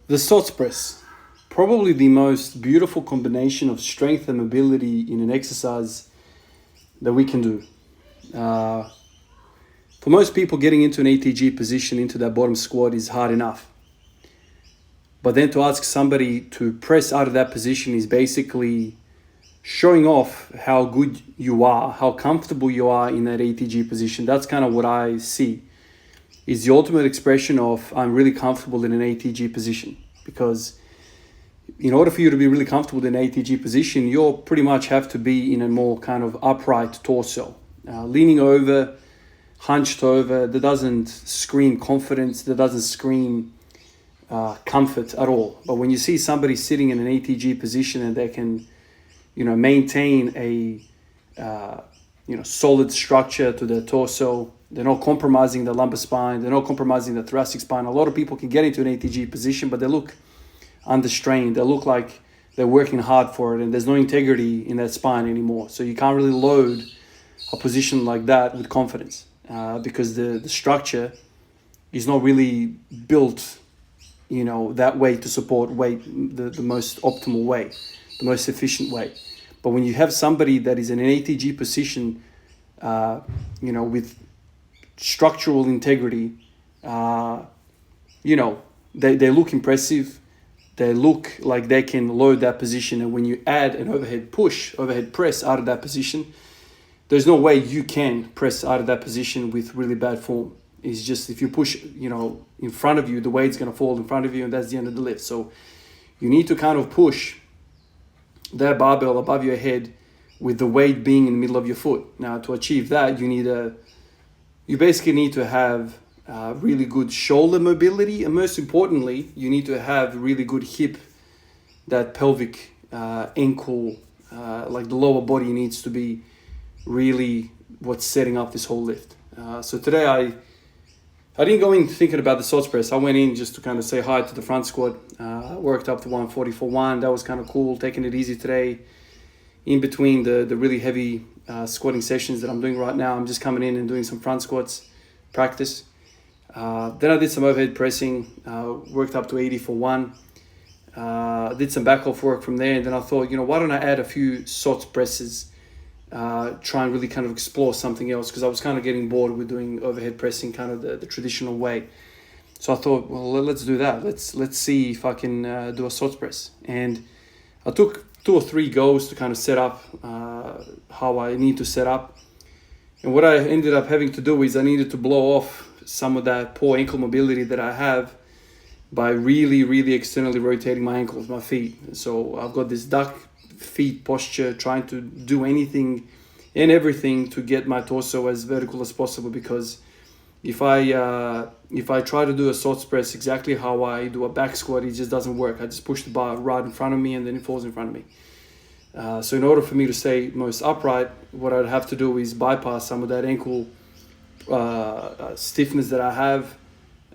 The SOTS press, probably the most beautiful combination of strength and mobility in an exercise that we can do. Uh, for most people, getting into an ATG position, into that bottom squat, is hard enough. But then to ask somebody to press out of that position is basically showing off how good you are, how comfortable you are in that ATG position. That's kind of what I see. Is the ultimate expression of I'm really comfortable in an ATG position, because in order for you to be really comfortable in an ATG position, you'll pretty much have to be in a more kind of upright torso, leaning over, hunched over. That doesn't scream confidence, that doesn't scream comfort at all. But when you see somebody sitting in an ATG position and they can, maintain a solid structure to their torso, they're not compromising the lumbar spine, they're not compromising the thoracic spine. A lot of people can get into an ATG position, but they look understrained. They look like they're working hard for it, and there's no integrity in that spine anymore. So you can't really load a position like that with confidence, because the structure is not really built, that way to support weight the most optimal way, the most efficient way. But when you have somebody that is in an ATG position, with structural integrity, they look impressive. They look like they can load that position. And when you add an overhead press out of that position, there's no way you can press out of that position with really bad form. It's just if you push, in front of you, the weight's going to fall in front of you, and that's the end of the lift. So you need to kind of push that barbell above your head with the weight being in the middle of your foot. Now, to achieve that, you basically need to have really good shoulder mobility, and most importantly, you need to have really good hip, that pelvic, ankle, like the lower body needs to be really what's setting up this whole lift. So today I didn't go in thinking about the SOTS press. I went in just to kind of say hi to the front squat. Worked up to 144.1. That was kind of cool, taking it easy today. In between the really heavy squatting sessions that I'm doing right now, I'm just coming in and doing some front squats practice. Then I did some overhead pressing, worked up to 80 for one. Did some back off work from there, and then I thought, why don't I add a few SOTS presses, try and really kind of explore something else, because I was kind of getting bored with doing overhead pressing kind of the traditional way. So I thought, well, let's do that. Let's see if I can do a SOTS press. And I took 2 or 3 goes to kind of set up how I need to set up. And what I ended up having to do is I needed to blow off some of that poor ankle mobility that I have by really, really externally rotating my ankles, my feet. So I've got this duck feet posture, trying to do anything and everything to get my torso as vertical as possible, because if I try to do a SOTS press exactly how I do a back squat, it just doesn't work. I just push the bar right in front of me and then it falls in front of me. So in order for me to stay most upright, what I'd have to do is bypass some of that ankle stiffness that I have,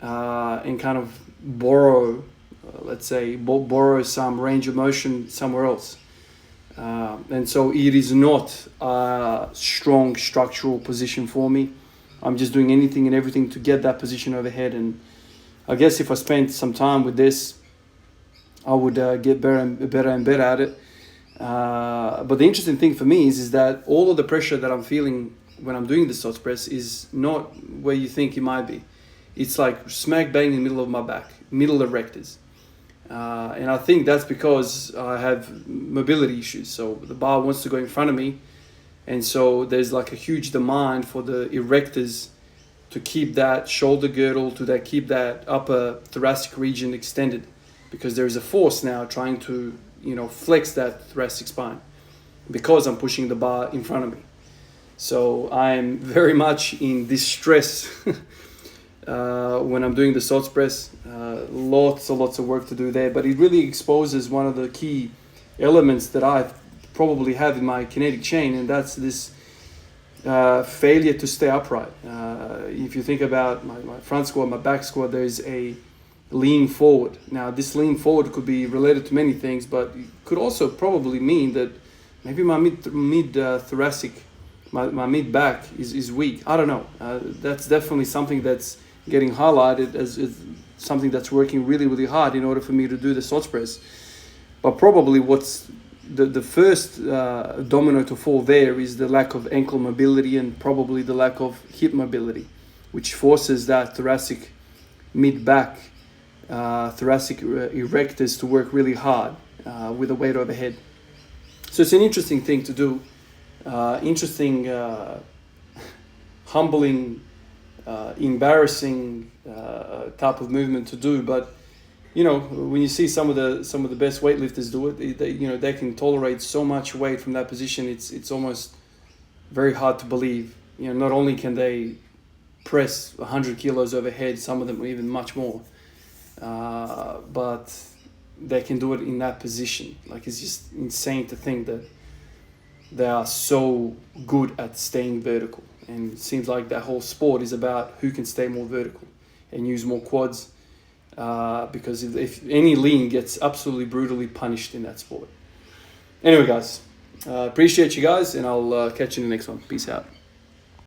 and kind of borrow some range of motion somewhere else. And so it is not a strong structural position for me. I'm just doing anything and everything to get that position overhead. And I guess if I spent some time with this, I would get better and better at it. But the interesting thing for me is that all of the pressure that I'm feeling when I'm doing the SOTS press is not where you think it might be. It's like smack bang in the middle of my back, middle erectors. And I think that's because I have mobility issues. So the bar wants to go in front of me. And so there's like a huge demand for the erectors to keep that shoulder girdle, keep that upper thoracic region extended, because there is a force now trying to, flex that thoracic spine because I'm pushing the bar in front of me. So I'm very much in distress when I'm doing the SOTS press. Lots of work to do there, but it really exposes one of the key elements that I probably have in my kinetic chain, and that's this failure to stay upright. If you think about my front squat, my back squat, there's a lean forward. Now, this lean forward could be related to many things, but it could also probably mean that maybe my mid thoracic, my mid back is weak. I don't know. That's definitely something that's getting highlighted as something that's working really, really hard in order for me to do the SOTS press. But probably what's the first domino to fall there is the lack of ankle mobility and probably the lack of hip mobility, which forces that thoracic mid-back, thoracic erectors to work really hard with a weight overhead. So it's an interesting thing to do, interesting, humbling, embarrassing type of movement to do. But you know, when you see some of the best weightlifters do it, they can tolerate so much weight from that position. It's almost very hard to believe. You know, not only can they press 100 kilos overhead, some of them even much more, but they can do it in that position. Like, it's just insane to think that they are so good at staying vertical. And it seems like that whole sport is about who can stay more vertical and use more quads. Because if any lean gets absolutely brutally punished in that sport. Anyway, guys, appreciate you guys, and I'll catch you in the next one. Peace out.